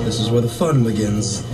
This is where the fun begins.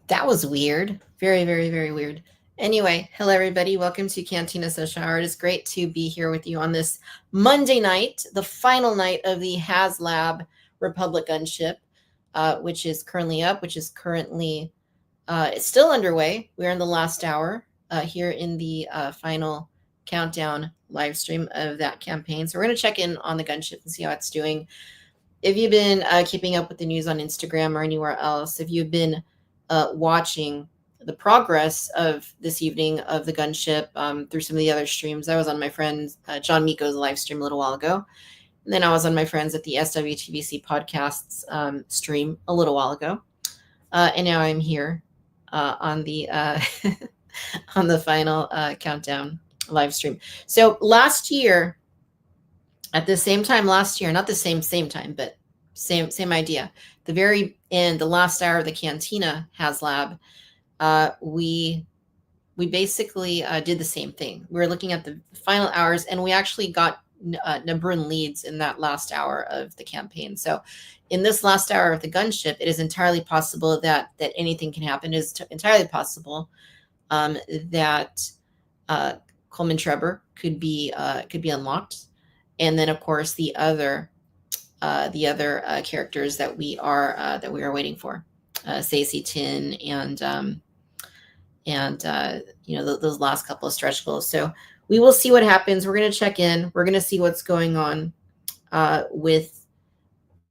That was weird. Very, very, very weird. Anyway, hello everybody. Welcome to Cantina Social Hour. It is great to be here with you on this Monday night, the final night of the HasLab Republic Gunship, which is currently up, which is currently it's still underway. We're in the last hour here in the final countdown live stream of that campaign. So we're going to check in on the gunship and see how it's doing. If you've been keeping up with the news on Instagram or anywhere else, if you've been watching the progress of this evening of the gunship through some of the other streams. I was on my friend John Miko's live stream a little while ago. And then I was on my friends at the SWTVC podcasts stream a little while ago. And now I'm here on the on the final countdown live stream. So last year, at the same time last year, not the same time, but same idea. The very end, the last hour of the Cantina HasLab, we basically did the same thing. We were looking at the final hours, and we actually got Nabrin leads in that last hour of the campaign. So in this last hour of the gunship, it is entirely possible that anything can happen. It is entirely possible that Coleman Trevor could be unlocked. And then, of course, the other characters that we are waiting for, Stacey Tin and those last couple of stretch goals. So we will see what happens. We're going to check in. We're going to see what's going on with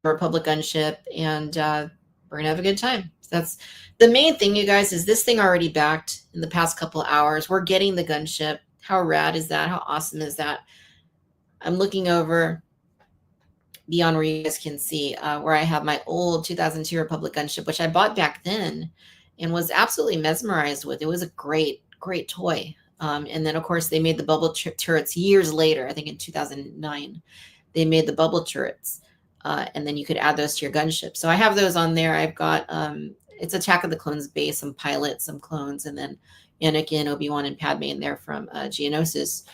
Republic Gunship, and we're going to have a good time. That's the main thing, you guys, is this thing already backed in the past couple of hours. We're getting the gunship. How rad is that? How awesome is that? I'm looking over beyond where you guys can see where I have my old 2002 Republic Gunship, which I bought back then and was absolutely mesmerized with. It was a great toy. And then, of course, they made the bubble turrets years later. I think in 2009, they made the bubble turrets. And then you could add those to your gunship. So I have those on there. I've got, it's Attack of the Clones base, some pilots, some clones, and then Anakin, Obi-Wan, and Padme in there from Geonosis.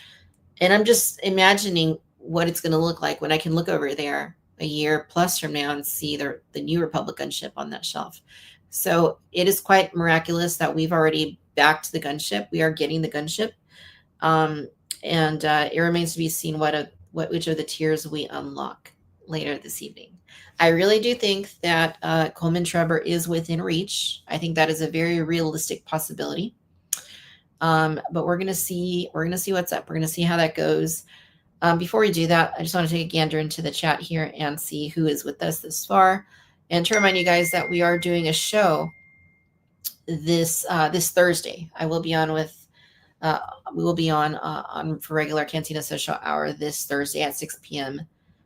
And I'm just imagining what it's going to look like when I can look over there a year plus from now and see the New Republic gunship on that shelf. So it is quite miraculous that we've already backed the gunship. We are getting the gunship. And it remains to be seen which of the tiers we unlock later this evening. I really do think that Coleman Trevor is within reach. I think that is a very realistic possibility. But we're gonna see what's up. We're gonna see how that goes. Before we do that, I just want to take a gander into the chat here and see who is with us this far, and to remind you guys that we are doing a show this Thursday. I will be on with. We will be on for regular Cantina Social Hour this Thursday at 6 p.m.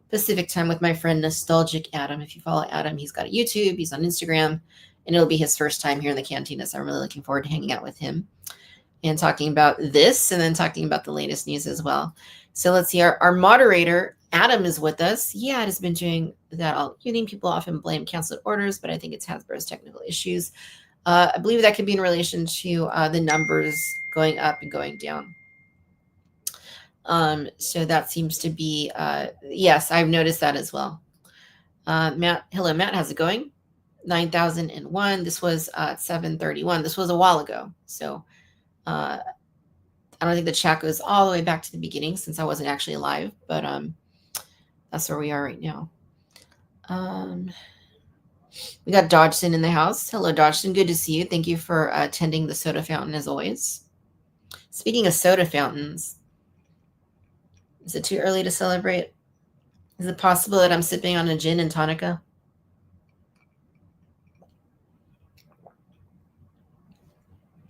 Pacific time with my friend Nostalgic Adam. If you follow Adam, he's got a YouTube, he's on Instagram, and it'll be his first time here in the Cantina. So I'm really looking forward to hanging out with him and talking about this and then talking about the latest news as well. So let's see, our moderator, Adam, is with us. Yeah, it has been doing that all evening. People often blame canceled orders, but I think it's Hasbro's technical issues. I believe that could be in relation to the numbers going up and going down. So that seems to be, yes, I've noticed that as well. Matt, hello, Matt, how's it going? 9,001. This was 731. This was a while ago. So I don't think the chat goes all the way back to the beginning since I wasn't actually live, but that's where we are right now. We got Dodgson in the house. Hello, Dodgson. Good to see you. Thank you for attending the soda fountain as always. Speaking of soda fountains, is it too early to celebrate? Is it possible that I'm sipping on a gin and tonica?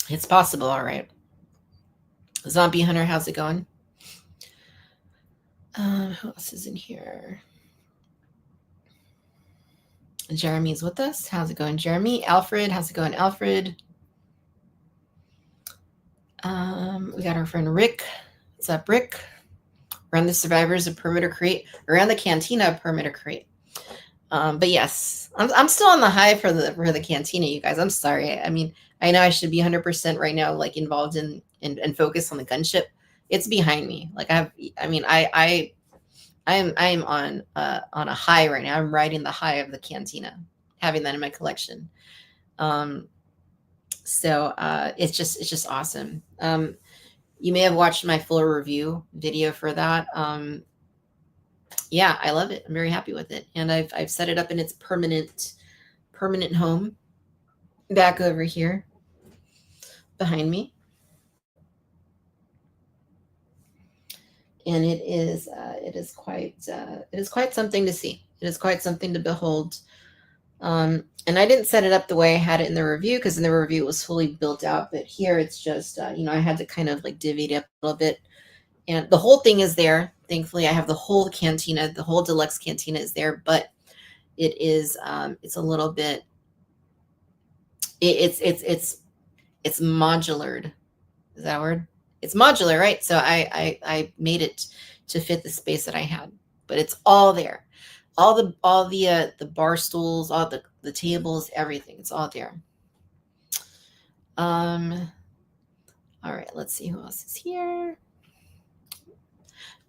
It's possible, all right. Zombie Hunter, how's it going? Who else is in here? Jeremy's with us. How's it going, Jeremy? Alfred, how's it going, Alfred? We got our friend Rick. What's up, Rick? Around the survivors of Perimeter Crate, around the Cantina of Perimeter Crate. But yes, I'm still on the high for the Cantina, you guys. I'm sorry. I mean, I know I should be 100% right now, like involved in and focused on the gunship. It's behind me. Like I am on a high right now. I'm riding the high of the Cantina, having that in my collection. So it's just awesome. You may have watched my full review video for that. Yeah, I love it. I'm very happy with it. And I've set it up in its permanent home back over here behind me. And it is quite something to see. It is quite something to behold. And I didn't set it up the way I had it in the review because in the review it was fully built out. But here it's just, I had to kind of like divvy it up a little bit. And the whole thing is there. Thankfully, I have the whole Cantina, the whole deluxe Cantina is there. But it is, it's a little bit, it's modular. Is that a word? It's modular, right? So I made it to fit the space that I had, but it's all there. All the bar stools, all the tables, everything. It's all there. All right, let's see who else is here.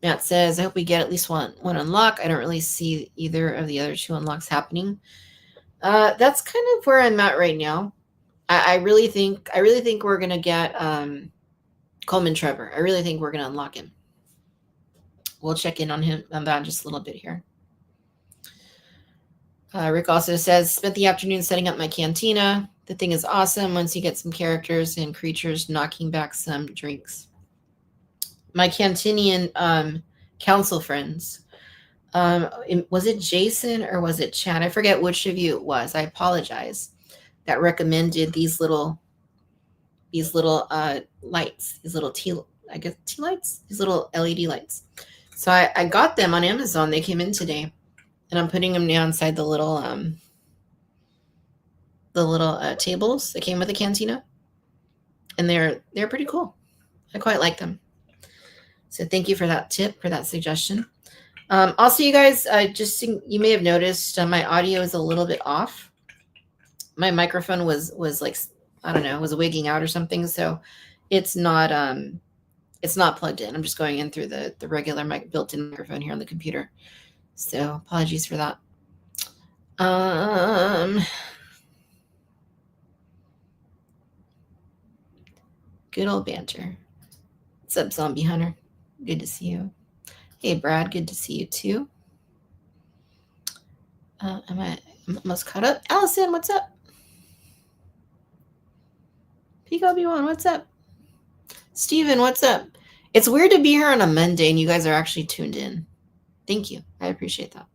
Matt says, I hope we get at least one unlock. I don't really see either of the other two unlocks happening. That's kind of where I'm at right now. I really think we're gonna get Coleman Trevor. I really think we're gonna unlock him. We'll check in on him on that just a little bit here. Rick also says, spent the afternoon setting up my Cantina. The thing is awesome once you get some characters and creatures knocking back some drinks. My Cantinian council friends. Was it Jason or was it Chad? I forget which of you it was. I apologize. That recommended these little lights, these little tea lights, these little LED lights. So I got them on Amazon. They came in today, and I'm putting them now inside the little tables that came with the Cantina, and they're pretty cool. I quite like them. So thank you for that tip, for that suggestion. Also, you guys, you may have noticed my audio is a little bit off. My microphone was like, I don't know, was wigging out or something. So it's not plugged in. I'm just going in through the regular built-in microphone here on the computer. So apologies for that. Good old banter. What's up, Zombie Hunter? Good to see you. Hey, Brad, good to see you too. I'm almost caught up. Allison, what's up? Pico B1, what's up? Steven, what's up? It's weird to be here on a Monday and you guys are actually tuned in. Thank you. I appreciate that.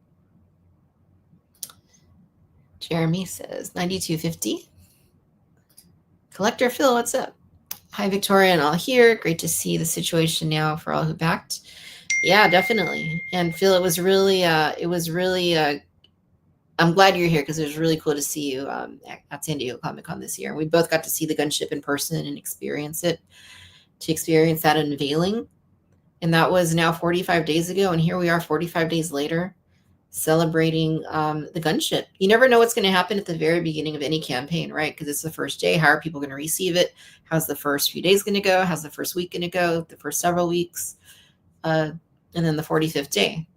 Jeremy says 9250. Collector Phil, what's up? Hi, Victoria and all here. Great to see the situation now for all who backed. Yeah, definitely. And Phil, it was really, I'm glad you're here because it was really cool to see you at San Diego Comic-Con this year. We both got to see the Gunship in person and experience that unveiling. And that was now 45 days ago. And here we are 45 days later celebrating the Gunship. You never know what's going to happen at the very beginning of any campaign, right? Because it's the first day. How are people going to receive it? How's the first few days going to go? How's the first week going to go? The first several weeks? And then the 45th day.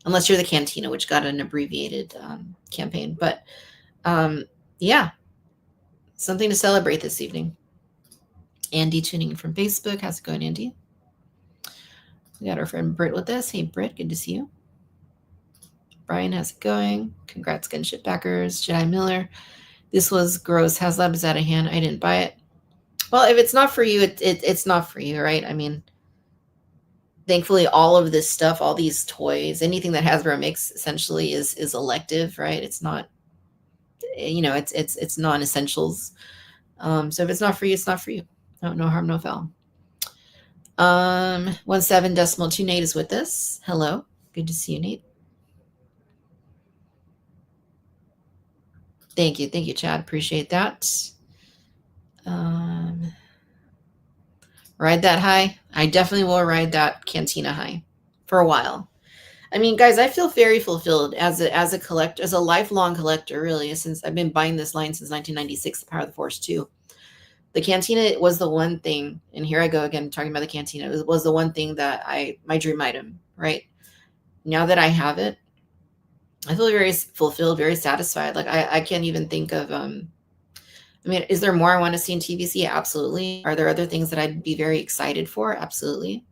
Unless you're the Cantina, which got an abbreviated campaign. But yeah, something to celebrate this evening. Andy tuning in from Facebook. How's it going, Andy? We got our friend Britt with us. Hey, Britt, good to see you. Brian, how's it going? Congrats, Gunship backers. Jedi Miller. This was gross. HasLab is out of hand. I didn't buy it. Well, if it's not for you, it's not for you, right? I mean, thankfully, all of this stuff, all these toys, anything that Hasbro makes essentially is elective, right? It's not, it's non-essentials. So if it's not for you, it's not for you. No harm, no foul. 17.2 Nate is with us. Hello. Good to see you, Nate. Thank you, Chad. Appreciate that. Ride that high. I definitely will ride that Cantina high for a while. I mean, guys, I feel very fulfilled as a collector, as a lifelong collector, really, since I've been buying this line since 1996, The Power of the Force 2. The Cantina was the one thing, and here I go again talking about the Cantina. It was the one thing that my dream item, right? Now that I have it, I feel very fulfilled, very satisfied. Like I can't even think of I mean, is there more I want to see in TVC? Absolutely. Are there other things that I'd be very excited for? Absolutely.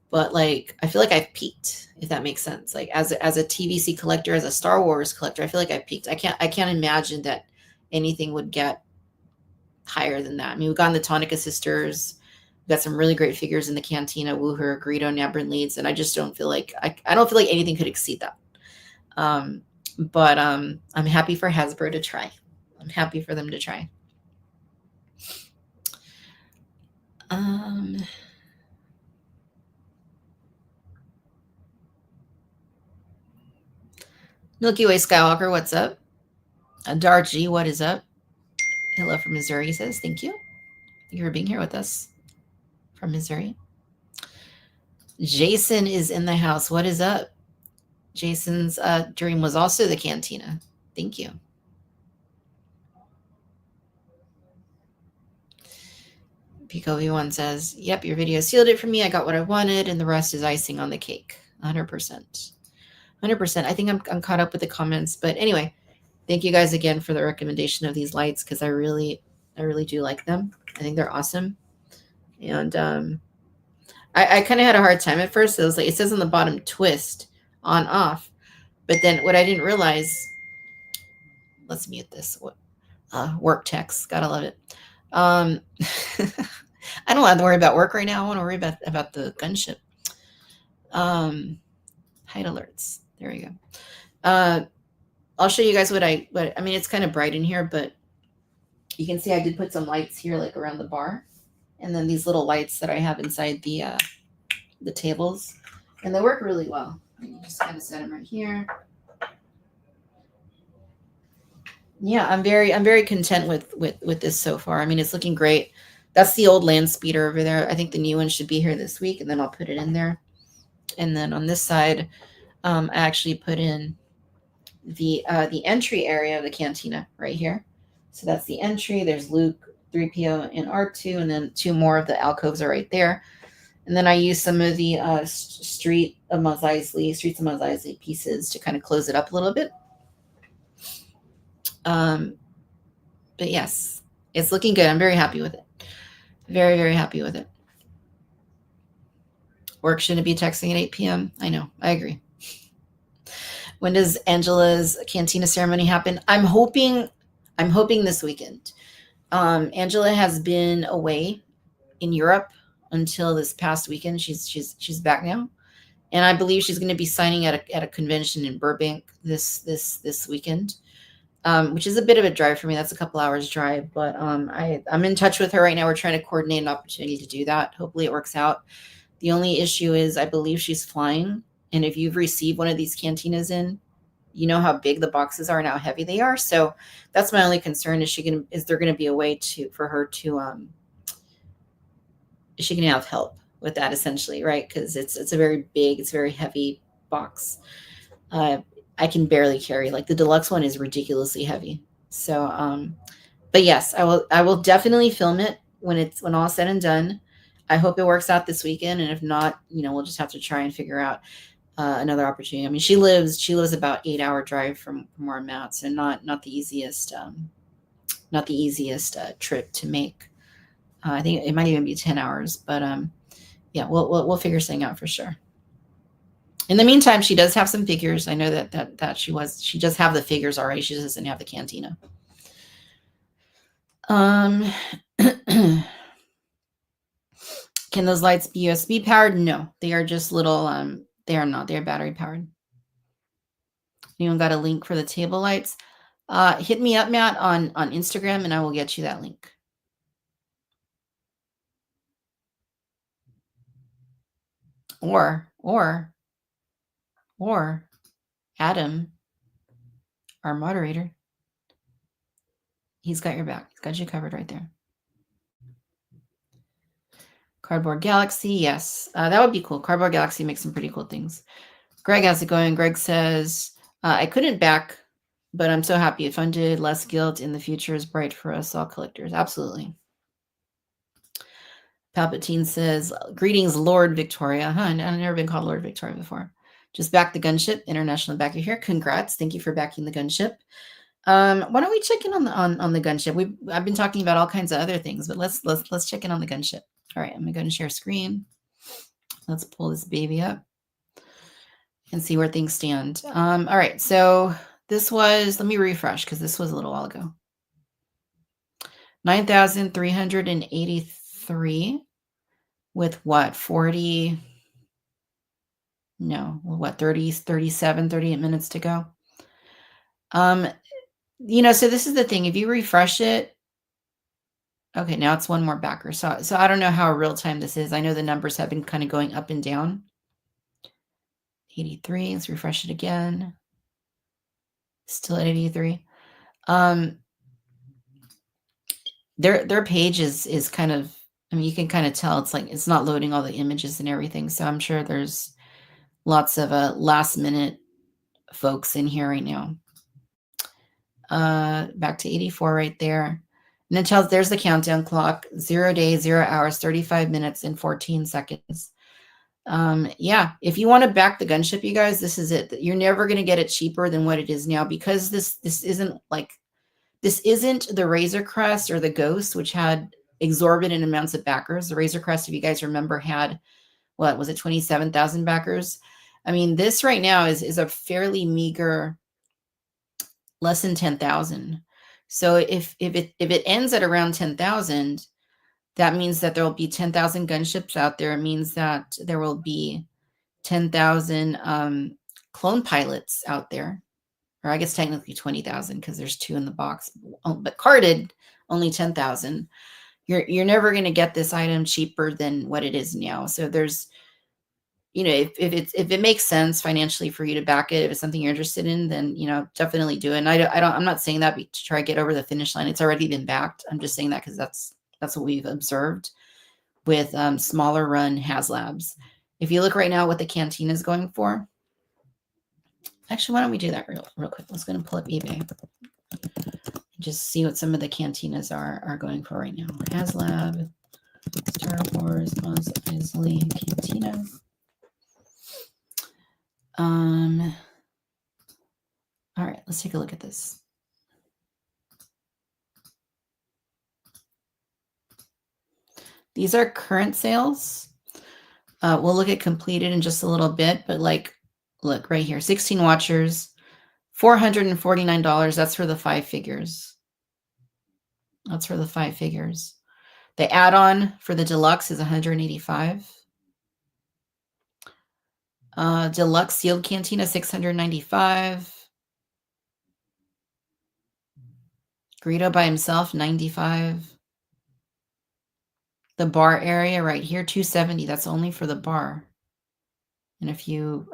But like, I feel like I've peaked, if that makes sense. Like as a TVC collector, as a Star Wars collector, I feel like I've peaked. I can't imagine that anything would get higher than that. I mean, we've got the Tonica sisters. We've got some really great figures in the Cantina, Wooher, Greedo, Nabrin leads, and I just don't feel like I don't feel like anything could exceed that. But I'm happy for Hasbro to try. I'm happy for them to try. Milky Way Skywalker, what's up? Darji, what is up? Hello from Missouri, says. Thank you. Thank you for being here with us from Missouri. Jason is in the house. What is up? Jason's dream was also the Cantina. Thank you. Pico V1 says, yep, your video sealed it for me. I got what I wanted, and the rest is icing on the cake. 100%. 100%. I think I'm caught up with the comments. But anyway, thank you guys again for the recommendation of these lights because I really do like them. I think they're awesome. And I kind of had a hard time at first. It was like, it says on the bottom, twist, on, off. But then what I didn't realize, let's mute this. Work text. Gotta love it. I don't have to worry about work right now. I want to worry about the Gunship. Hide alerts. There we go. I'll show you guys what I mean, it's kind of bright in here, but you can see I did put some lights here, like around the bar, and then these little lights that I have inside the tables, and they work really well. You just kind of set them right here. Yeah, I'm very content with this so far. I mean, it's looking great. That's the old land speeder over there. I think the new one should be here this week, and then I'll put it in there. And then on this side, I actually put in the entry area of the cantina right here. So that's the entry. There's Luke, 3PO, and R2, and then 2 more of the alcoves are right there. And then I use some of the Streets of Mos Eisley pieces to kind of close it up a little bit. But yes, it's looking good. I'm very happy with it. Very, very happy with it. Work shouldn't be texting at 8 p.m. I know. I agree. When does Angela's Cantina ceremony happen? I'm hoping this weekend. Angela has been away in Europe until this past weekend. She's back now, and I believe she's going to be signing at a convention in Burbank this weekend, which is a bit of a drive for me. That's a couple hours drive, but I'm in touch with her right now. We're trying to coordinate an opportunity to do that. Hopefully it works out. The only issue is I believe she's flying, and if you've received one of these cantinas in, you know how big the boxes are and how heavy they are. So that's my only concern. Is there going to be a way for her to is she going to have help with that, essentially, right? Because it's a very big, it's a very heavy box. I can barely carry. Like the deluxe one is ridiculously heavy. So, but yes, I will definitely film it when all said and done. I hope it works out this weekend, and if not, we'll just have to try and figure out another opportunity. I mean, she lives about 8-hour drive from where I'm at, so not the easiest trip to make. I think it might even be 10 hours, but yeah, we'll figure something out for sure. In the meantime, she does have some figures. I know that she does have the figures already. She just doesn't have the cantina. Can those lights be USB powered? No, they are just little, they are not. They are battery powered. Anyone got a link for the table lights? Hit me up, Matt, on Instagram, and I will get you that link. Or Adam, our moderator, he's got your back. He's got you covered right there. Cardboard Galaxy, yes. That would be cool. Cardboard Galaxy makes some pretty cool things. Greg, how's it going? Greg says, I couldn't back, but I'm so happy it funded. Less guilt in the future is bright for us all collectors. Absolutely. Palpatine says, greetings, Lord Victoria. I've never been called Lord Victoria before. Just back the gunship, international backer here. Congrats. Thank you for backing the gunship. Why don't we check in on the gunship? I've been talking about all kinds of other things, but let's check in on the gunship. All right, I'm going to go and share screen. Let's pull this baby up and see where things stand. All right, so this was, let me refresh because this was a little while ago. 9,383 with what, 40, no, what, 30, 37, 38 minutes to go. So this is the thing. If you refresh it, okay, now it's one more backer. So I don't know how real time this is. I know the numbers have been kind of going up and down. 83, let's refresh it again. Still at 83. Their page is kind of, I mean, you can kind of tell it's like, it's not loading all the images and everything. So I'm sure there's lots of last minute folks in here right now. Back to 84 right there. And it tells, there's the countdown clock, 0 days, 0 hours, 35 minutes, and 14 seconds. Yeah, if you want to back the gunship, you guys, this is it. You're never going to get it cheaper than what it is now, because this isn't the Razor Crest or the Ghost, which had exorbitant amounts of backers. The Razor Crest, if you guys remember, had, what was it, 27,000 backers? I mean, this right now is a fairly meager, less than 10,000. So if it ends at around 10,000, that means that there will be 10,000 gunships out there. It means that there will be 10,000 clone pilots out there, or I guess technically 20,000 because there's 2 in the box, but carded only 10,000. You're never going to get this item cheaper than what it is now. So there's, if it makes sense financially for you to back it, if it's something you're interested in, then, definitely do it. And I'm not saying that to try to get over the finish line. It's already been backed. I'm just saying that because that's That's what we've observed with smaller run HasLabs. If you look right now what the Cantina is going for, actually, why don't we do that real quick? Let's go and pull up eBay. Just see what some of the Cantinas are going for right now. HasLab, Star Wars, Mos Eisley, Cantina. All right, let's take a look at this. These are current sales. We'll look at completed in just a little bit, but like, look right here, 16 watchers, $449. That's for the 5 figures. That's for the 5 figures. The add-on for the deluxe is $185. Deluxe sealed Cantina, $695. Greedo by himself, $95. The bar area right here, $270. That's only for the bar. And a few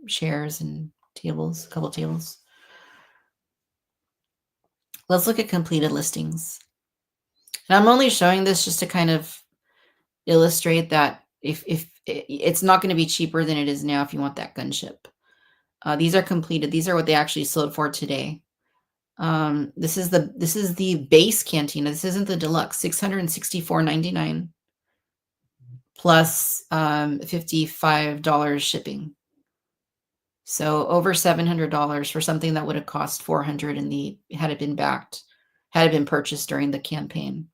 chairs and tables, a couple tables. Let's look at completed listings. And I'm only showing this just to kind of illustrate that if it's not going to be cheaper than it is now if you want that gunship. These are completed. These are what they actually sold for today. This is the base Cantina. This isn't the deluxe. $664.99 plus $55 shipping. So over $700 for something that would have cost $400 had it been purchased during the campaign.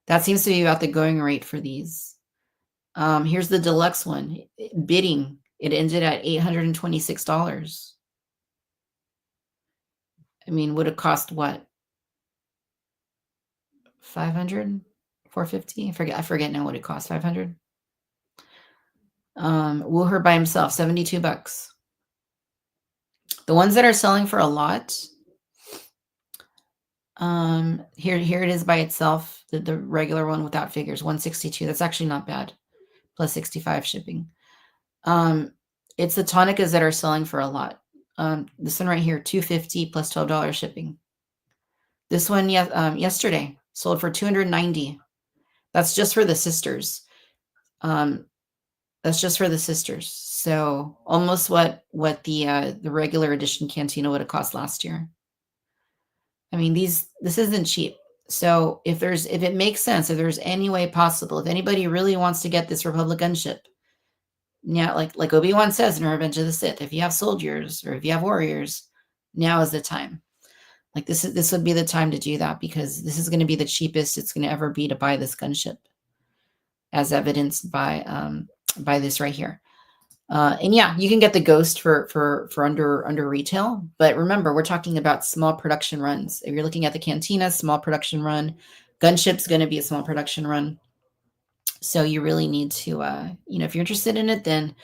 That seems to be about the going rate for these. Here's the deluxe one. Bidding, it ended at $826. I mean, would have cost what? 500, 450? I forget now what it cost. 500. Wooher by himself, $72. The ones that are selling for a lot, here it is by itself. The regular one without figures, $162. That's actually not bad. Plus 65 shipping. It's the tonicas that are selling for a lot. This one right here, $250 plus $12 shipping. This one, yesterday sold for $290. That's just for the sisters. That's just for the sisters. So almost what the regular edition Cantina would have cost last year. I mean, this isn't cheap. So if it makes sense, if there's any way possible, if anybody really wants to get this Republic gunship, now, like Obi-Wan says in Revenge of the Sith, if you have soldiers or if you have warriors, now is the time. Like this would be the time to do that because this is going to be the cheapest it's going to ever be to buy this gunship, as evidenced by this right here. And yeah, you can get the Ghost for under retail, but remember we're talking about small production runs. If you're looking at the Cantina, small production run, Gunship's going to be a small production run. So you really need to, if you're interested in it, then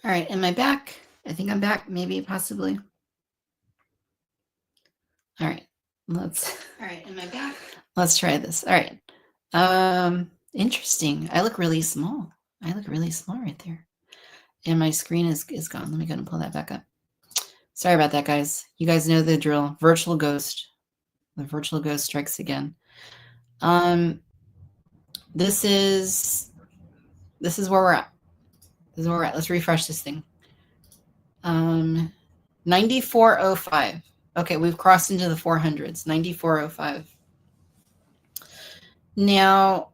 All right, am I back? I think I'm back, maybe, possibly. All right, am I back? Let's try this. All right. Interesting. I look really small. I look really small right there. And my screen is gone. Let me go and pull that back up. Sorry about that, guys. You guys know the drill. Virtual ghost. The virtual ghost strikes again. This is where we're at. This is where we're at. Let's refresh this thing. 9405. Okay, we've crossed into the 400s. 9405. Now,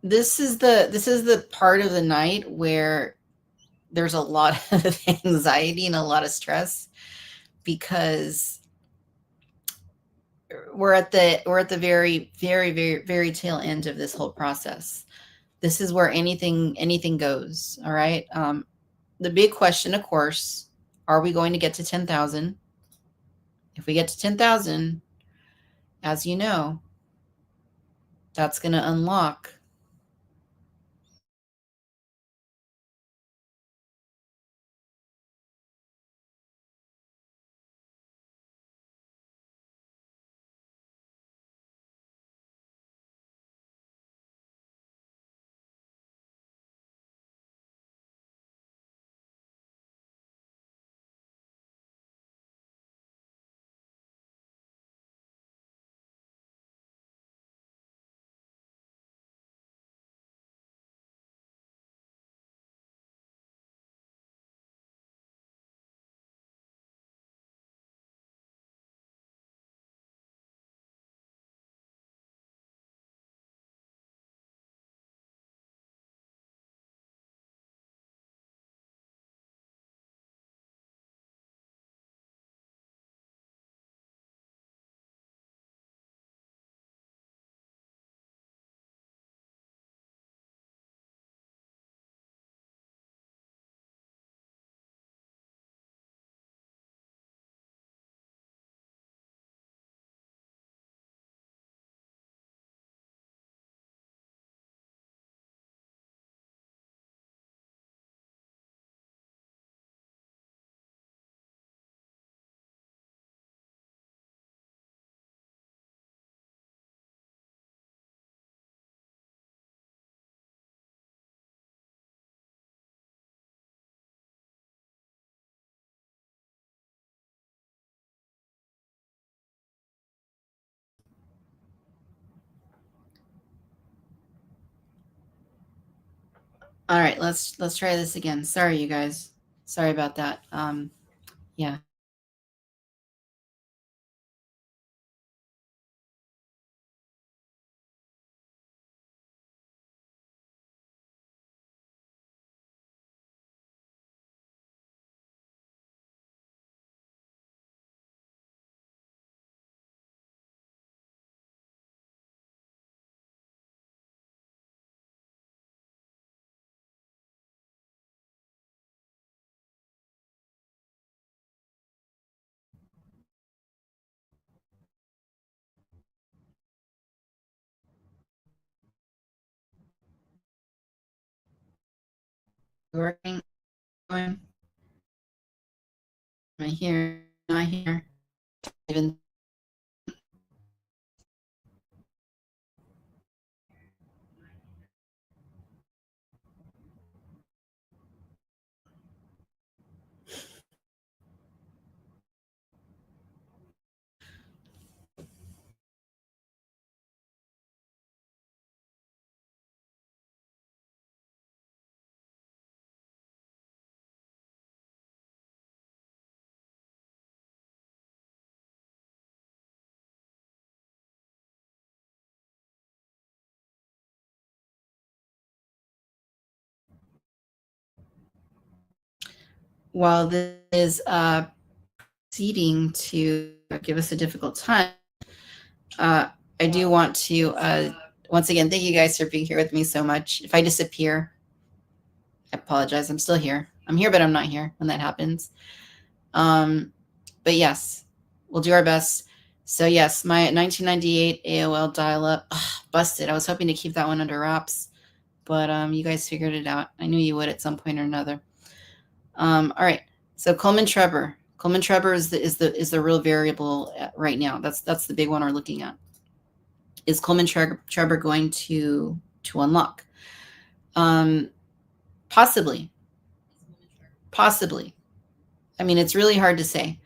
this is the part of the night where there's a lot of anxiety and a lot of stress, because we're at the very, very, very, very tail end of this whole process. This is where anything goes. All right. The big question, of course, are we going to get to 10,000? If we get to 10,000, as you know, that's going to unlock All right, let's try this again. Sorry, you guys. Sorry about that. Yeah. Working. Am I here? Not here. Even. While this is proceeding to give us a difficult time, I do want to once again thank you guys for being here with me so much. If I disappear, I apologize. I'm still here. I'm here, but I'm not here when that happens. But yes, we'll do our best. So yes, my 1998 AOL dial-up busted. I was hoping to keep that one under wraps, but you guys figured it out. I knew you would at some point or another. All right. So Coleman Trevor. Coleman Trevor is the real variable right now. That's the big one we're looking at. Is Coleman Trevor going to unlock? Possibly. I mean, it's really hard to say.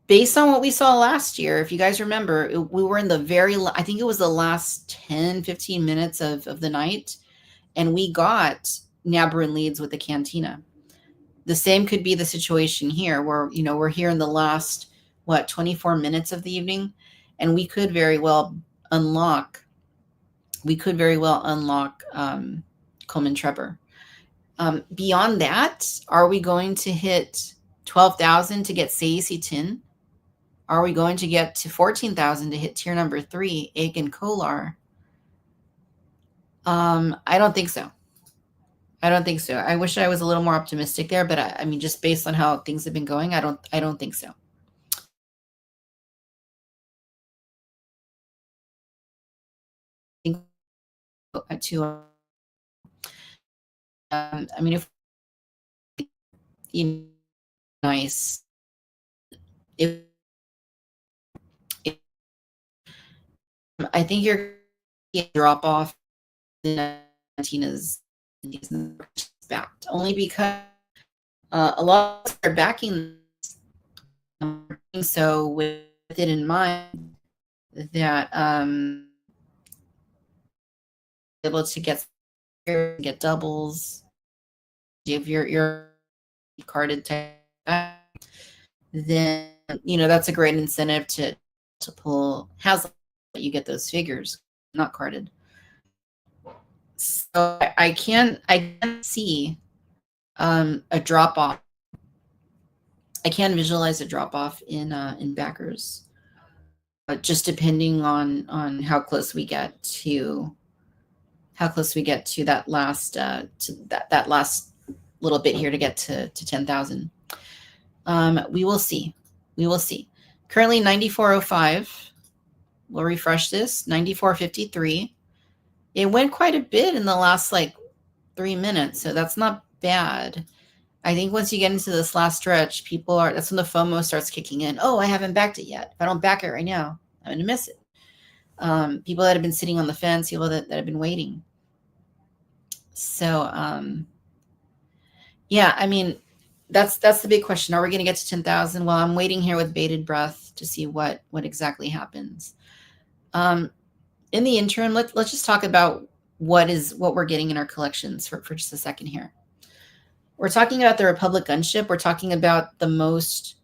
Based on what we saw last year, if you guys remember, we were in the I think it was the last 10, 15 minutes of the night, and we got Nabarin leads with the Cantina. The same could be the situation here where, we're here in the last, 24 minutes of the evening, and we could very well unlock Coleman Trevor. Beyond that, are we going to hit 12,000 to get CAC 10? Are we going to get to 14,000 to hit tier number 3, Egg and Kolar? I don't think so. I wish I was a little more optimistic there, but I mean, just based on how things have been going, I don't think so. I mean, if nice, if I think you're going to drop off the Tina's backed, only because a lot of us are backing. So with it in mind, that able to get doubles, if you're carded type, then that's a great incentive to pull HasLab. You get those figures, not carded. So I can't see a drop off. I can visualize a drop off in backers, just depending on how close we get to that last that last little bit here to get to 10,000. We will see. Currently 94.05. We'll refresh this. 94.53. It went quite a bit in the last 3 minutes, so that's not bad. I think once you get into this last stretch, that's when the FOMO starts kicking in. Oh, I haven't backed it yet. If I don't back it right now, I'm going to miss it. People that have been sitting on the fence, people that have been waiting. So, yeah, I mean, that's the big question. Are we going to get to 10,000? Well, I'm waiting here with bated breath to see what exactly happens. In the interim, let's just talk about what we're getting in our collections for just a second here. We're talking about the Republic Gunship. We're talking about the most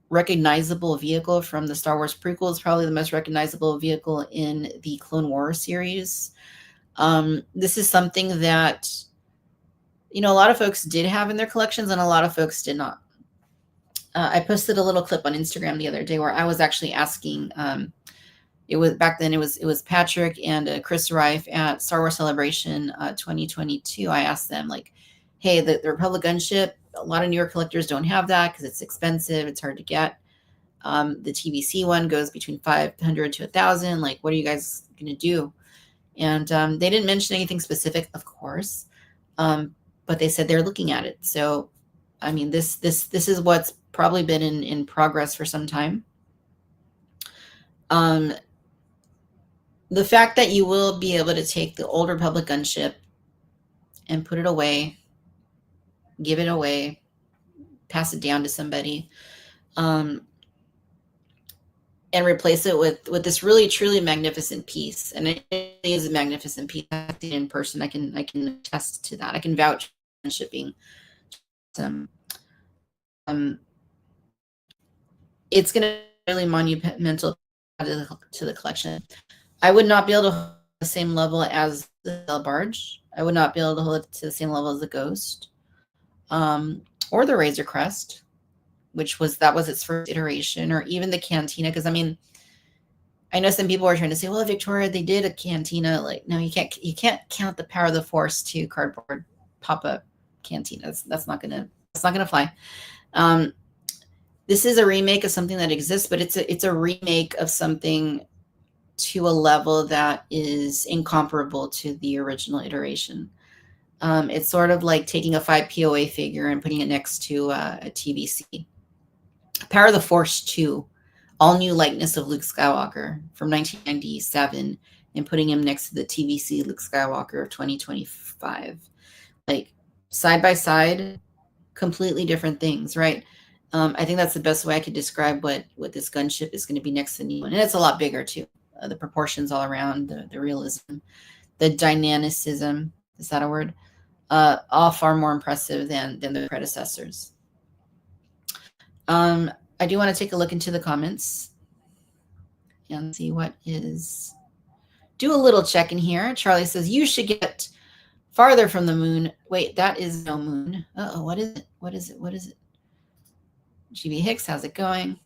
recognizable vehicle from the Star Wars prequels, probably the most recognizable vehicle in the Clone Wars series. This is something that, a lot of folks did have in their collections and a lot of folks did not. I posted a little clip on Instagram the other day where I was actually asking, it was back then, it was Patrick and Chris Rife at Star Wars Celebration 2022. I asked them hey, the Republic Gunship, a lot of newer collectors don't have that because it's expensive. It's hard to get. The TBC one goes between 500 to 1,000. What are you guys going to do? And they didn't mention anything specific, of course, but they said they're looking at it. So, I mean, this is what's probably been in progress for some time. The fact that you will be able to take the old Republic Gunship and put it away, give it away, pass it down to somebody, and replace it with this really truly magnificent piece. And it is a magnificent piece. I've seen it in person. I can attest to that. I can vouch for shipping. It's going to be really monumental to the collection. I would not be able to hold the same level as the Sail Barge. I would not be able to hold it to the same level as the Ghost, or the Razor Crest, that was its first iteration, or even the Cantina. Because I mean, I know some people are trying to say, well, Victoria, they did a Cantina. No, you can't count the power of the Force to cardboard pop-up Cantinas. That's not gonna fly. This is a remake of something that exists, but it's a remake of something to a level that is incomparable to the original iteration. It's sort of like taking a 5 POA figure and putting it next to a TVC. Power of the Force 2, all new likeness of Luke Skywalker from 1997, and putting him next to the TVC Luke Skywalker of 2025. Like, side by side, completely different things, right? I think that's the best way I could describe what this gunship is going to be next to the new one. And it's a lot bigger, too. The proportions all around, the realism, the dynamicism, is that a word? All far more impressive than the predecessors. I do want to take a look into the comments and see what is. Do a little check in here. Charlie says, you should get farther from the moon. Wait, that is no moon. Uh-oh, what is it? What is it? What is it? GB Hicks, how's it going?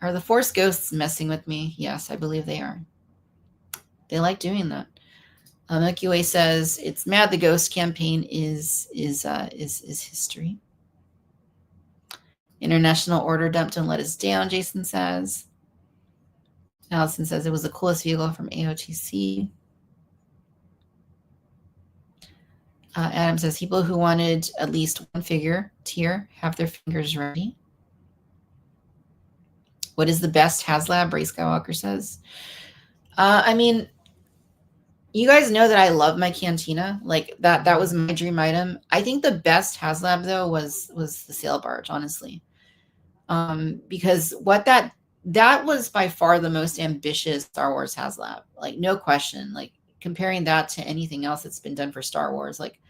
Are the Force ghosts messing with me? Yes, I believe they are. They like doing that. Milky Way says, it's mad the ghost campaign is history. International order dumped and let us down, Jason says. Allison says it was the coolest vehicle from AOTC. Adam says people who wanted at least one figure tier have their fingers ready. What is the best HasLab? Ray Skywalker says. I mean, you guys know that I love my Cantina. Like that was my dream item. I think the best HasLab though was the sail barge, honestly. Because what that was by far the most ambitious Star Wars HasLab. Like no question. Like comparing that to anything else that's been done for Star Wars, like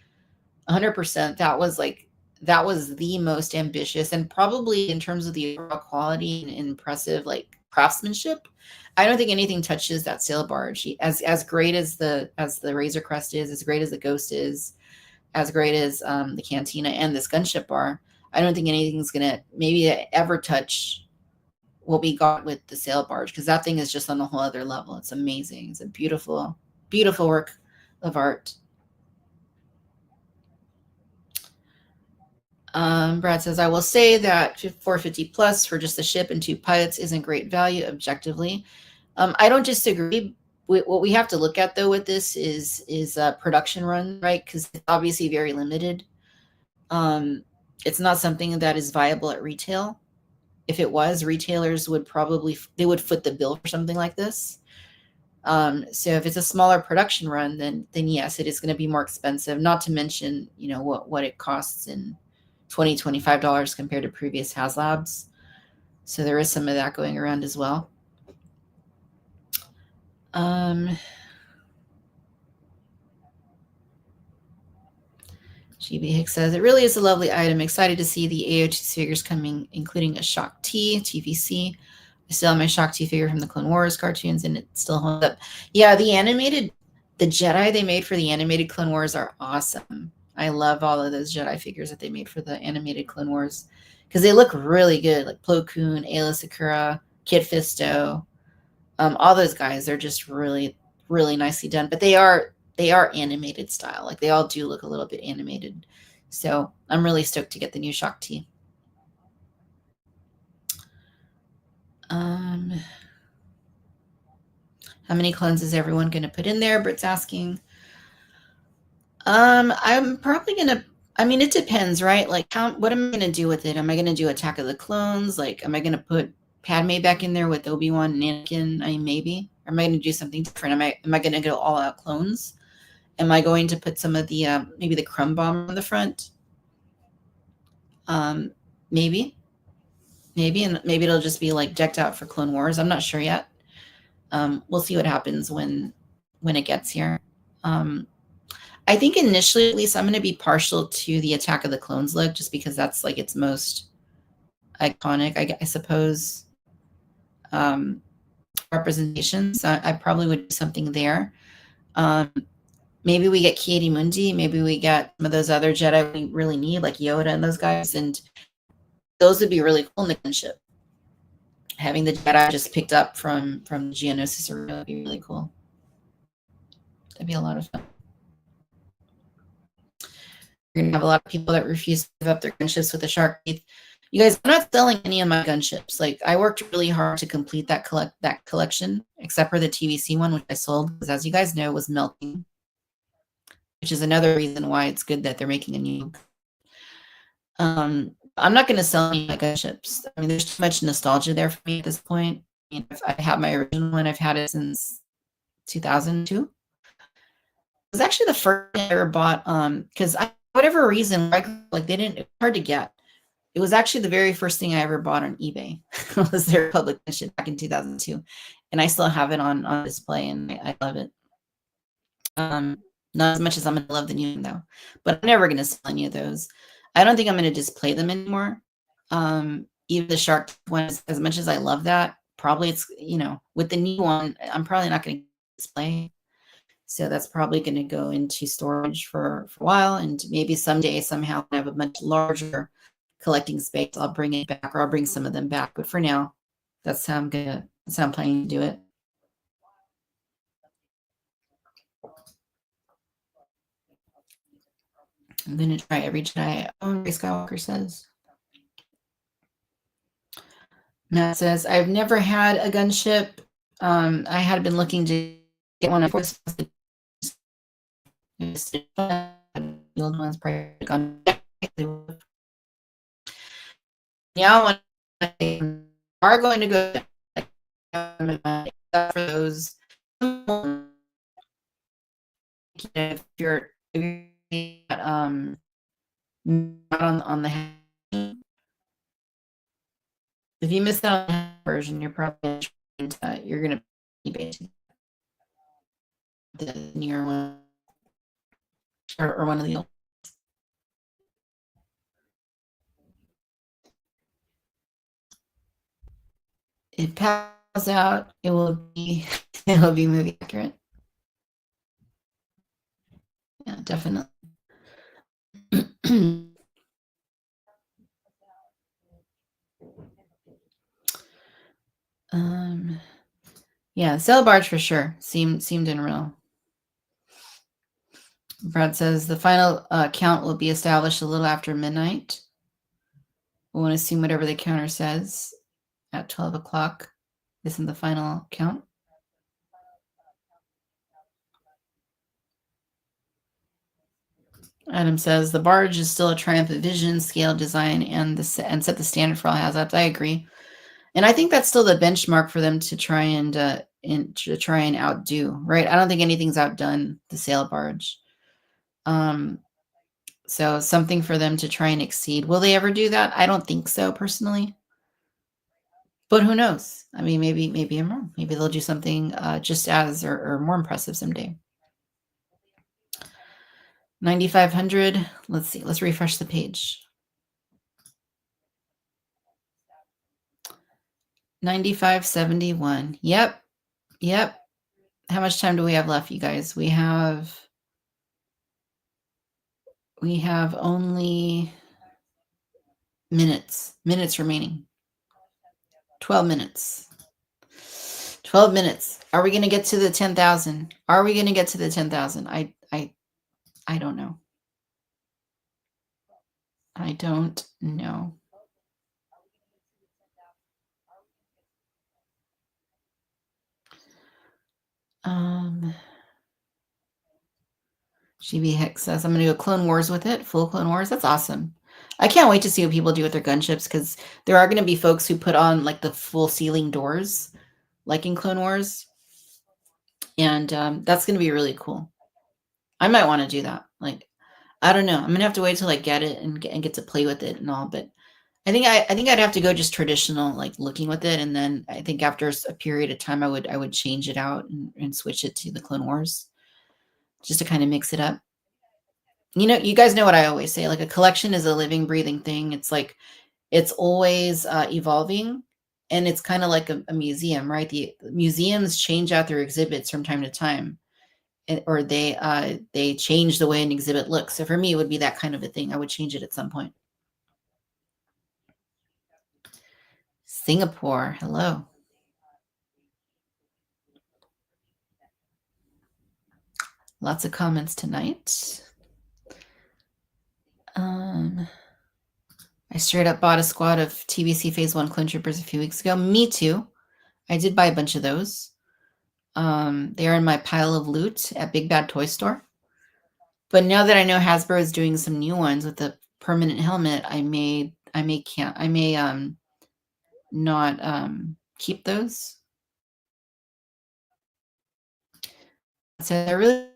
100%, that was the most ambitious, and probably in terms of the overall quality and impressive like craftsmanship, I don't think anything touches that sail barge. As great as the Razor Crest is, as great as the Ghost is, as great as the Cantina and this gunship bar, I don't think anything's gonna maybe ever touch what we got with the sail barge, because that thing is just on a whole other level. It's amazing. It's a beautiful, beautiful work of art. Brad says, I will say that 450 plus for just the ship and 2 pilots isn't great value objectively. I don't disagree. What we have to look at though with this is a production run, right? Because it's obviously very limited. It's not something that is viable at retail. If it was, retailers would probably, they would foot the bill for something like this. So if it's a smaller production run, then yes, it is going to be more expensive. Not to mention, you know, what it costs in $20, $25 compared to previous HasLabs. So there is some of that going around as well. GB Hicks says, it really is a lovely item. Excited to see the AOT figures coming, including a Shock T, TVC. I still have my Shock T figure from the Clone Wars cartoons, and it still holds up. Yeah, the Jedi they made for the animated Clone Wars are awesome. I love all of those Jedi figures that they made for the animated Clone Wars because they look really good, like Plo Koon, Ayla Secura, Kit Fisto. All those guys, they're just really, really nicely done. But they are animated style. Like they all do look a little bit animated. So I'm really stoked to get the new Shock T. How many clones is everyone going to put in there? Britt's asking. I'm probably going to, I mean, it depends, right? Like what am I going to do with it? Am I going to do Attack of the Clones? Like, am I going to put Padme back in there with Obi-Wan and Anakin? I mean, maybe. Or am I going to do something different? Am I going to go all out clones? Am I going to put some of the, maybe the Crumb Bomb on the front? Maybe, and maybe it'll just be like decked out for Clone Wars. I'm not sure yet. We'll see what happens when it gets here. I think initially, at least, I'm going to be partial to the Attack of the Clones look, just because that's like its most iconic, I suppose, representation. So I probably would do something there. Maybe we get Ki-Adi-Mundi. Maybe we get some of those other Jedi we really need, like Yoda and those guys. And those would be really cool in the gunship. Having the Jedi just picked up from Geonosis arena would be really cool. That'd be a lot of fun. We're going to have a lot of people that refuse to give up their gunships with the shark teeth. You guys, I'm not selling any of my gunships. Like, I worked really hard to complete that collection, except for the TVC one, which I sold because, as you guys know, was melting, which is another reason why it's good that they're making a new. I'm not going to sell any of my gunships. I mean, there's too much nostalgia there for me at this point. I mean, I have my original one. I've had it since 2002. It was actually the first thing I ever bought. Because whatever reason, like they didn't. It's hard to get. It was actually the very first thing I ever bought on eBay. Was their Republic mission back in 2002, and I still have it on display, and I love it. Not as much as I'm gonna love the new one though, but I'm never gonna sell any of those. I don't think I'm gonna display them anymore. Even the shark one, as much as I love that, probably it's, you know, with the new one, I'm probably not gonna display. So that's probably going to go into storage for a while, and maybe someday somehow I have a much larger collecting space. I'll bring it back, or I'll bring some of them back. But for now, that's how I'm planning to do it. I'm going to try every Jedi. Oh, Ray Skywalker says. Matt says, I've never had a gunship. I had been looking to get one. Of course, the old one's probably gone. Now, when are going to go for those, if you're not on the if you missed out on the version, you're probably you're gonna be the near one or one of the old. It passes out, it will be movie accurate. Yeah, definitely. Yeah, sail barge for sure. Seemed unreal. Brad says the final count will be established a little after midnight. We'll want to assume whatever the counter says at 12 o'clock. Isn't the final count? Adam says the barge is still a triumphant vision, scale, design, and set the standard for all HasLabs. I agree, and I think that's still the benchmark for them to try and outdo. Right? I don't think anything's outdone the sail barge. So something for them to try and exceed. Will they ever do that? I don't think so, personally. But who knows? I mean, maybe I'm wrong. Maybe they'll do something just as or more impressive someday. 9,500. Let's see. Let's refresh the page. 9571. Yep. How much time do we have left, you guys? We have only minutes remaining. 12 minutes. 12 minutes. Are we going to get to the 10,000? Are we going to get to the 10,000? I don't know. I don't know. GB Hex says, I'm going to go Clone Wars with it. Full Clone Wars. That's awesome. I can't wait to see what people do with their gunships, because there are going to be folks who put on like the full ceiling doors, like in Clone Wars. And that's going to be really cool. I might want to do that. Like, I don't know. I'm going to have to wait till I get it and get to play with it and all. But I think I'd have to go just traditional, like looking with it. And then I think after a period of time, I would change it out and switch it to the Clone Wars, just to kind of mix it up. You know, you guys know what I always say, like a collection is a living, breathing thing. It's like, it's always evolving, and it's kind of like a museum, right? The museums change out their exhibits from time to time, or they change the way an exhibit looks. So for me, it would be that kind of a thing. I would change it at some point. Singapore, hello. Lots of comments tonight. I I straight up bought a squad of TBC Phase 1 clone troopers a few weeks ago. Me too. I did buy a bunch of those. They are in my pile of loot at Big Bad Toy Store. But now that I know Hasbro is doing some new ones with the permanent helmet, I may not keep those. So I really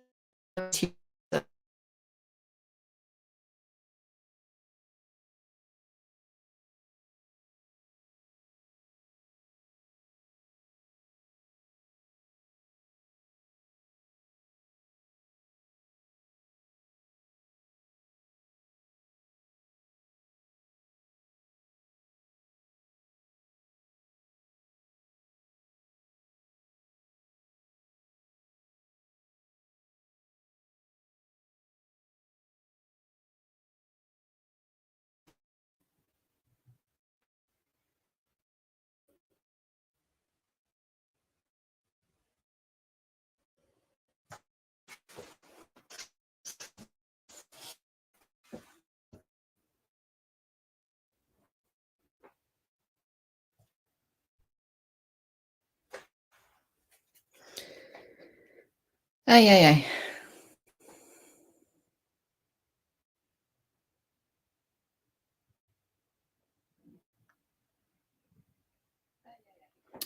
Ay.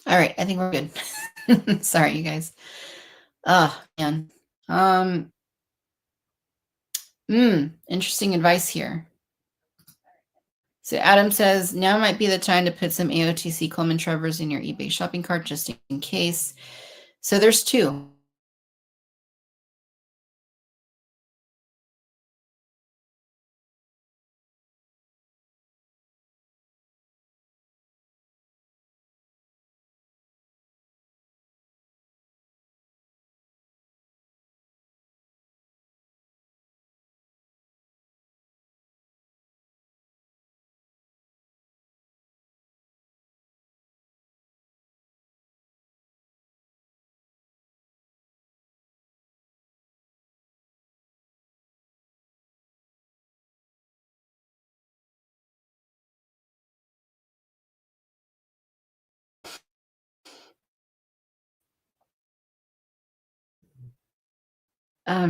All right, I think we're good. Sorry, you guys. Oh, man. Interesting advice here. So Adam says, now might be the time to put some AOTC Coleman Trevors in your eBay shopping cart just in case. So there's two.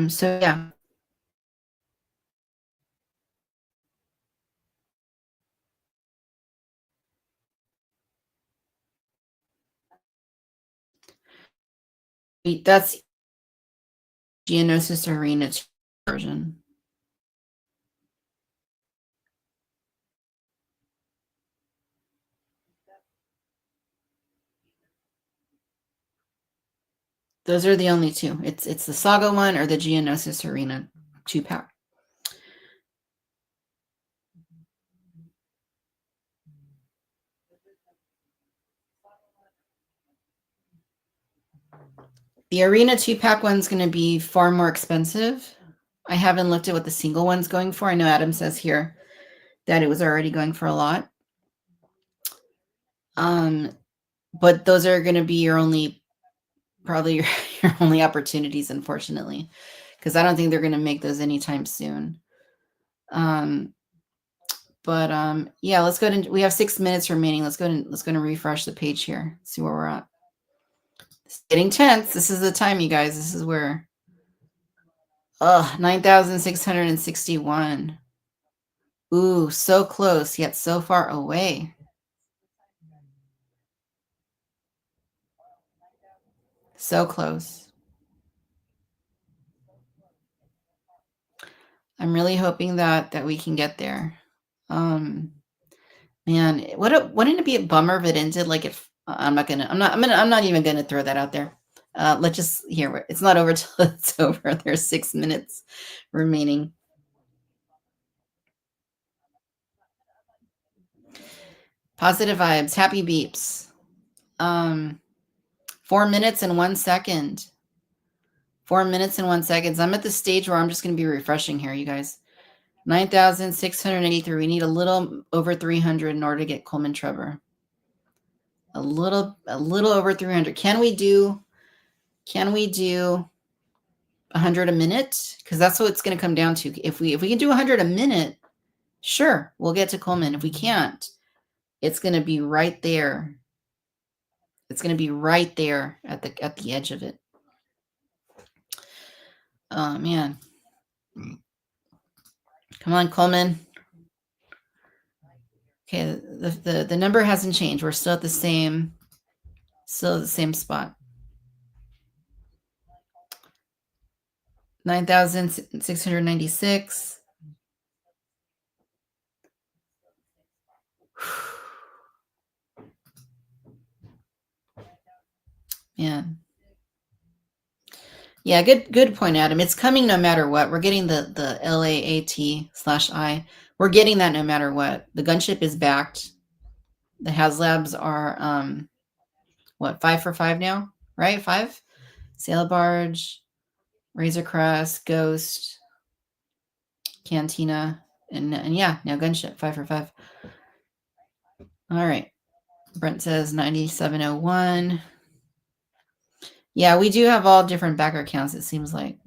So yeah. That's Geonosis Arena version. Those are the only two. It's the Saga one or the Geonosis Arena 2-pack. The Arena 2-pack one's going to be far more expensive. I haven't looked at what the single one's going for. I know Adam says here that it was already going for a lot. But those are going to be your only, probably your only opportunities, unfortunately, because I don't think they're going to make those anytime soon. Yeah, let's go to, we have 6 minutes remaining. Let's go to refresh the page here. See where we're at. It's getting tense. This is the time, you guys. This is where, 9,661. Ooh, so close, yet so far away. So close. I'm really hoping that we can get there. Man, wouldn't it be a bummer if it ended like if I'm not even gonna throw that out there. Let's just hear it's not over till it's over. There's 6 minutes remaining. Positive vibes, happy beeps. 4 minutes and 1 second. 4 minutes and 1 second. I'm at the stage where I'm just gonna be refreshing here, you guys. 9,683. We need a little over 300 in order to get Coleman Trevor. A little over 300. Can we do 100 a minute? Because that's what it's going to come down to. If we can do 100 a minute, Sure, we'll get to Coleman. If we can't, it's going to be right there. It's going to be right there at the edge of it. Oh man. Come on, Coleman. Okay, the number hasn't changed. We're still at the same spot. 9,696. Man. Yeah, good point, Adam. It's coming no matter what. We're getting the LAAT/I. We're getting that no matter what. The gunship is backed. The HasLabs are what, 5 for 5 now, right? 5. Sail Barge, Razor Crest, Ghost, Cantina, and yeah, now Gunship, 5 for 5. All right. Brent says 9701. Yeah, we do have all different backer counts, it seems like.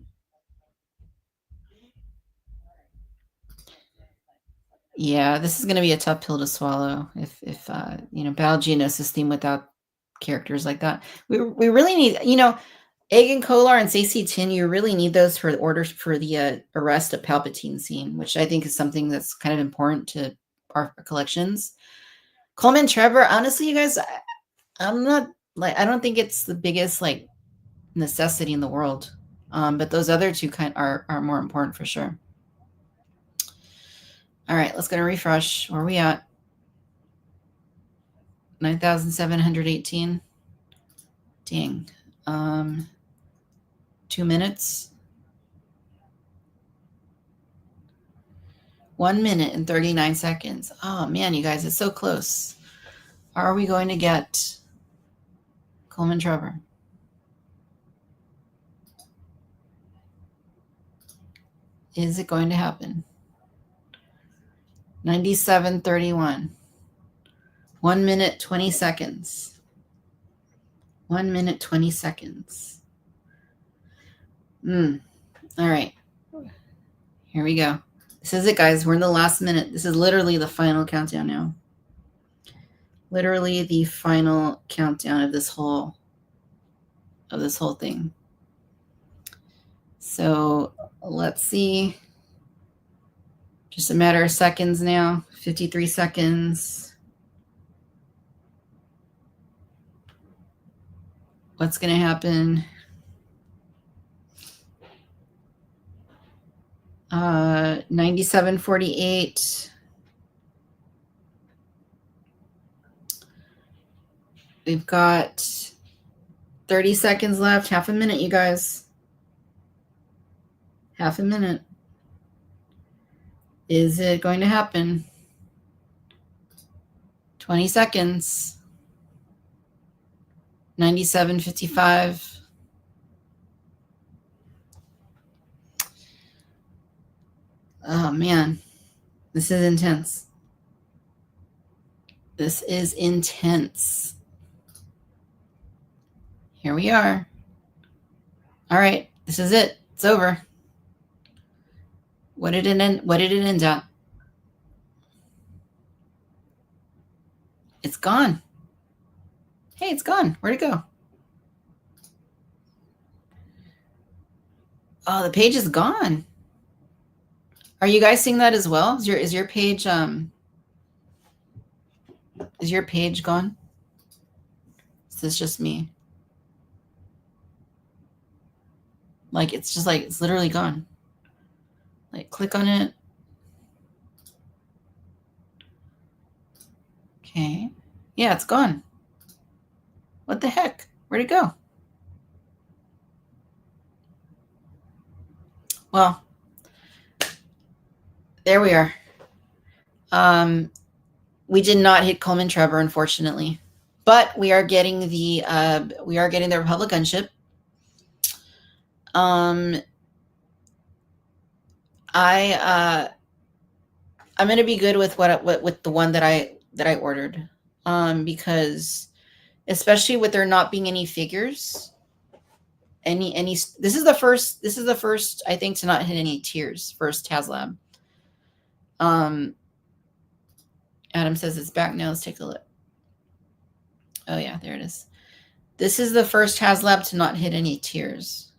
Yeah, this is going to be a tough pill to swallow if Battle Geonosis theme without characters like that. We really need, Egg and Kolar and Stacey Tin, you really need those for orders for the arrest of Palpatine scene, which I think is something that's kind of important to our collections. Coleman Trevor, honestly, you guys, I'm not I don't think it's the biggest necessity in the world. But those other two are more important for sure. All right, let's go to refresh. Where are we at? 9,718. Dang. 2 minutes. 1 minute and 39 seconds. Oh man, you guys, it's so close. Are we going to get Coleman Trevor? Is it going to happen? 97:31. 1 minute, 20 seconds. 1 minute, 20 seconds. All right. Here we go. This is it, guys. We're in the last minute. This is literally the final countdown now. Literally the final countdown of this whole thing. So let's see. Just a matter of seconds now. 53 seconds. What's going to happen? 97:48. We've got 30 seconds left. Half a minute, you guys. Half a minute. Is it going to happen? 20 seconds. 97:55. Oh man, this is intense. This is intense. Here we are. All right, this is it. It's over. What did it end at? It's gone. Hey, it's gone. Where'd it go? Oh, the page is gone. Are you guys seeing that as well? Is your page gone? Is this just me? It's literally gone. Click on it. Okay. Yeah, it's gone. What the heck? Where'd it go? Well, there we are. We did not hit Coleman Trevor, unfortunately, but we are getting the Republic Gunship. I'm gonna be good with with the one that I ordered, because especially with there not being any figures, this is the first I think to not hit any tiers. First HasLab. Adam says it's back now. Let's take a look. Oh yeah, there it is. This is the first HasLab to not hit any tiers.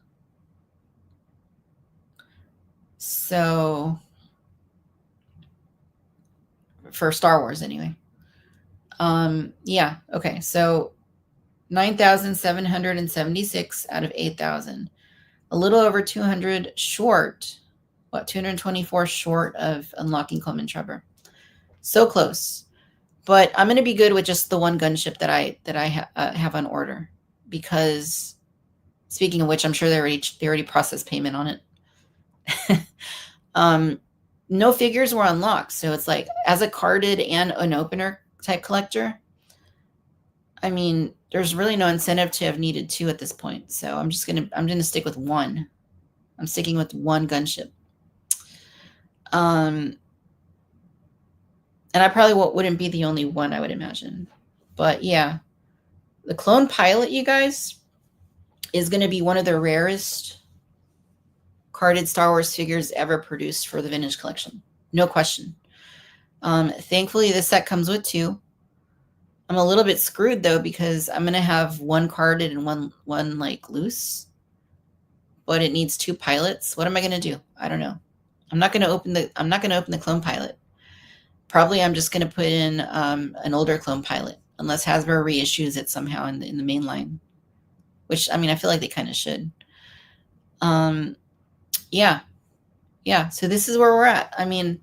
So for Star Wars anyway. Yeah, okay. So 9,776 out of 8,000. A little over 200 short. What, 224 short of unlocking Coleman Trevor. So close. But I'm going to be good with just the one gunship that I have on order, because speaking of which, I'm sure they already processed payment on it. No figures were unlocked, so it's like, as a carded and an opener type collector, I mean, there's really no incentive to have needed two at this point. So I'm gonna stick with one. I'm sticking with one gunship. And I probably wouldn't be the only one, I would imagine. But yeah, the clone pilot, you guys, is going to be one of the rarest carded Star Wars figures ever produced for the vintage collection. No question. Thankfully, this set comes with two. I'm a little bit screwed though, because I'm going to have one carded and one like loose, but it needs two pilots. What am I going to do? I don't know. I'm not going to open the clone pilot. Probably I'm just going to put in an older clone pilot, unless Hasbro reissues it somehow in the main line, which, I mean, I feel like they kind of should. Yeah. So this is where we're at. I mean,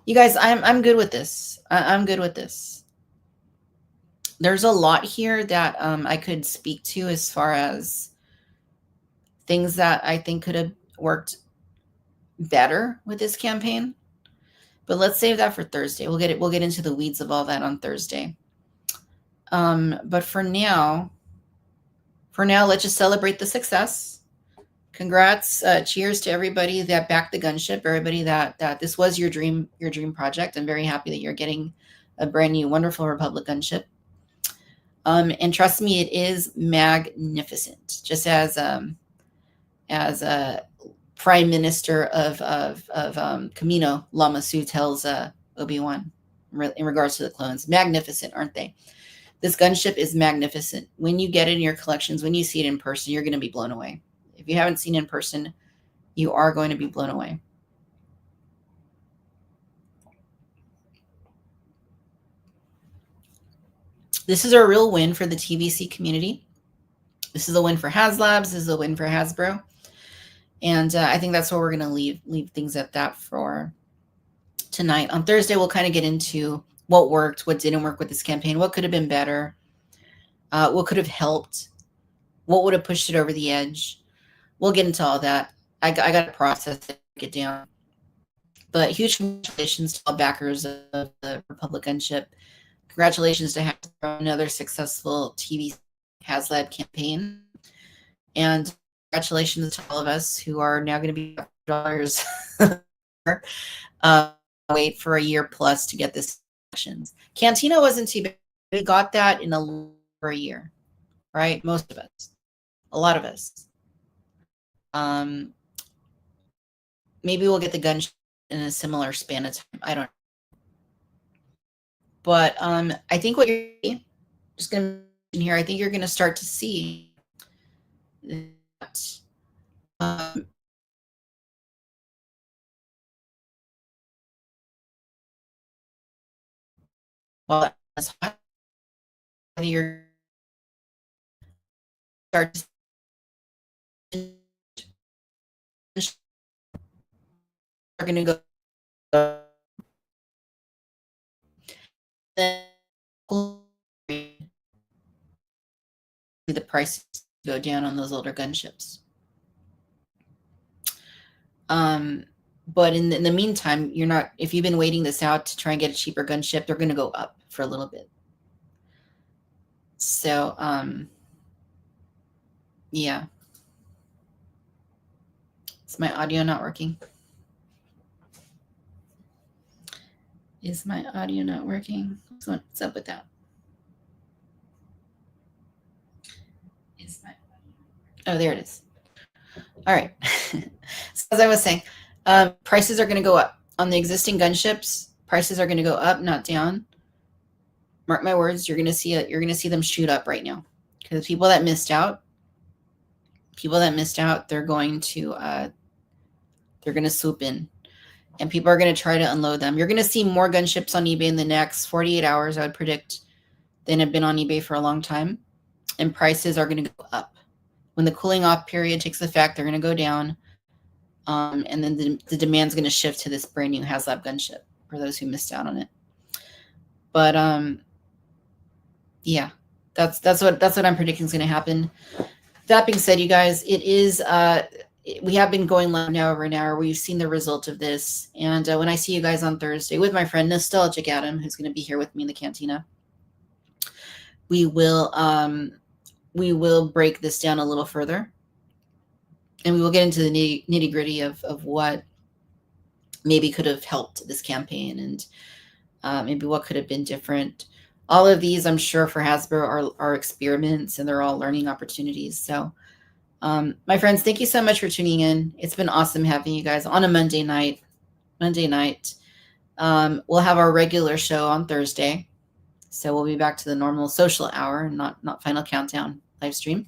you guys, I'm good with this. I'm good with this. There's a lot here that I could speak to as far as things that I think could have worked better with this campaign. But let's save that for Thursday. We'll get into the weeds of all that on Thursday. But for now, let's just celebrate the success. Congrats. Cheers to everybody that backed the gunship, everybody that this was your dream project. I'm very happy that you're getting a brand new wonderful Republic gunship. And trust me, it is magnificent. Just as Prime Minister of Camino, Lama Su tells Obi-Wan in regards to the clones. Magnificent, aren't they? This gunship is magnificent. When you get it in your collections, when you see it in person, you're going to be blown away. If you haven't seen it in person, you are going to be blown away. This is a real win for the TVC community. This is a win for HasLab. This is a win for Hasbro. And I think that's where we're going to leave things at that for tonight. On Thursday, we'll kind of get into what worked, what didn't work with this campaign, what could have been better, what could have helped, what would have pushed it over the edge. We'll get into all that. I got to process it, get down. But huge congratulations to all backers of the Republic Gunship. Congratulations to Hasbro, another successful TV HasLab campaign. And congratulations to all of us who are now going to be $100 wait for a year plus to get this collections. Cantina wasn't too bad. We got that in over a year, right? Most of us, a lot of us. Maybe we'll get the gun in a similar span of time. I don't know. But I think what you're just going to mention here, I think you're going to start to see that well, that's hot. You're start to are going to go the prices go down on those older gunships. But in the meantime, you're not, if you've been waiting this out to try and get a cheaper gunship, they're going to go up for a little bit. So, yeah. Is my audio not working? Is my audio not working? What's up with that? Oh, there it is. All right. So as I was saying, prices are going to go up on the existing gunships. Prices are going to go up, not down. Mark my words, you're going to see them shoot up right now. Because people that missed out, they're going to swoop in. And people are going to try to unload them. You're going to see more gunships on eBay in the next 48 hours, I would predict, than have been on eBay for a long time. And prices are going to go up. When the cooling off period takes effect, they're going to go down. And then the demand's going to shift to this brand new HasLab gunship for those who missed out on it. But yeah, that's what I'm predicting is going to happen. That being said, you guys, it is we have been going live now over an hour. We've seen the result of this, and when I see you guys on Thursday with my friend Nostalgic Adam, who's going to be here with me in the Cantina, we will break this down a little further, and we will get into the nitty gritty of what maybe could have helped this campaign, and maybe what could have been different. All of these, I'm sure, for Hasbro are experiments, and they're all learning opportunities. So, my friends, thank you so much for tuning in. It's been awesome having you guys on a Monday night. We'll have our regular show on Thursday. So we'll be back to the normal social hour, not Final Countdown live stream.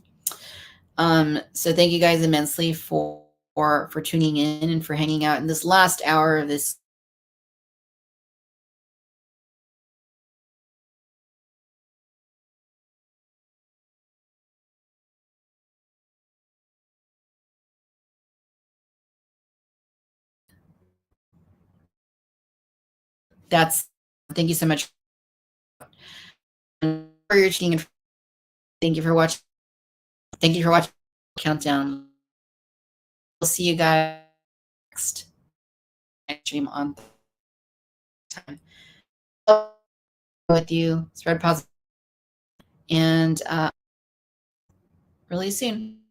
So thank you guys immensely for tuning in and for hanging out in this last hour of this. Thank you so much for your tuning in. Thank you for watching. Thank you for watching Countdown. We'll see you guys next stream on time. With you, spread positive, and really soon.